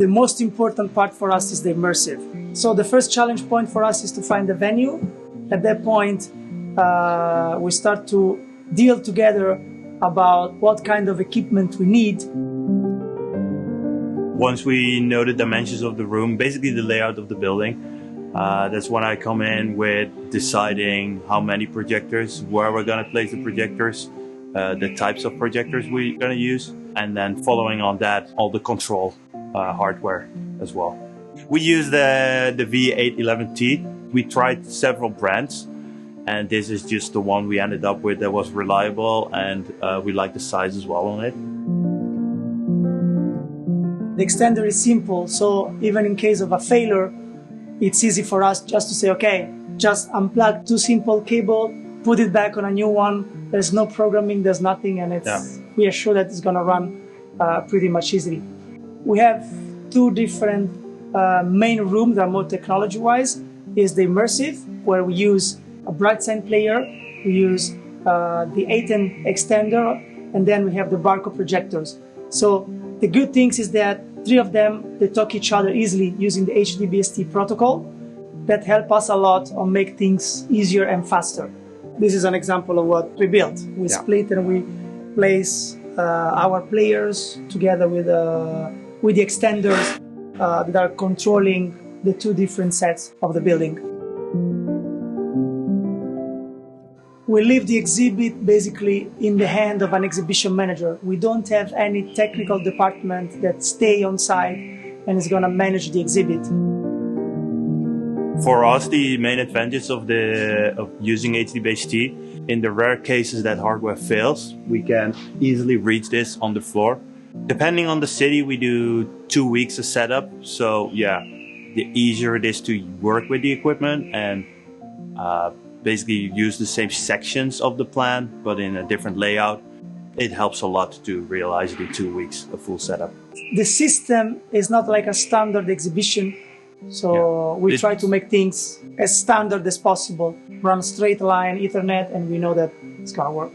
The most important part for us is the immersive. So the first challenge point for us is to find a venue. At that point, we start to deal together about what kind of equipment we need. Once we know the dimensions of the room, basically the layout of the building, that's when I come in with deciding how many projectors, where we're going to place the projectors, the types of projectors we're going to use, and then following on that, all the control hardware as well. We use the V811T. We tried several brands, and this is just the one we ended up with that was reliable, and we like the size as well on it. The extender is simple, so even in case of a failure, it's easy for us just to say, okay, just unplug two simple cable, put it back on a new one. There's no programming, there's nothing, and we are sure that it's going to run pretty much easily. We have two different main rooms that are more technology-wise. Is the immersive, where we use a bright sign player, we use the ATEN extender, and then we have the barcode projectors. So the good things is that three of them, they talk each other easily using the HDBaseT protocol. That help us a lot on make things easier and faster. This is an example of what we built. We split and we place our players together with the extenders that are controlling the two different sets of the building. We leave the exhibit basically in the hand of an exhibition manager. We don't have any technical department that stay on site and is going to manage the exhibit. For us, the main advantage of using HDBaseT, in the rare cases that hardware fails, we can easily reach this on the floor. Depending on the city, we do 2 weeks of setup. So yeah, the easier it is to work with the equipment and basically use the same sections of the plan, but in a different layout. It helps a lot to realize the 2 weeks of full setup. The system is not like a standard exhibition, so we try to make things as standard as possible. Run straight line, Ethernet, and we know that it's gonna work.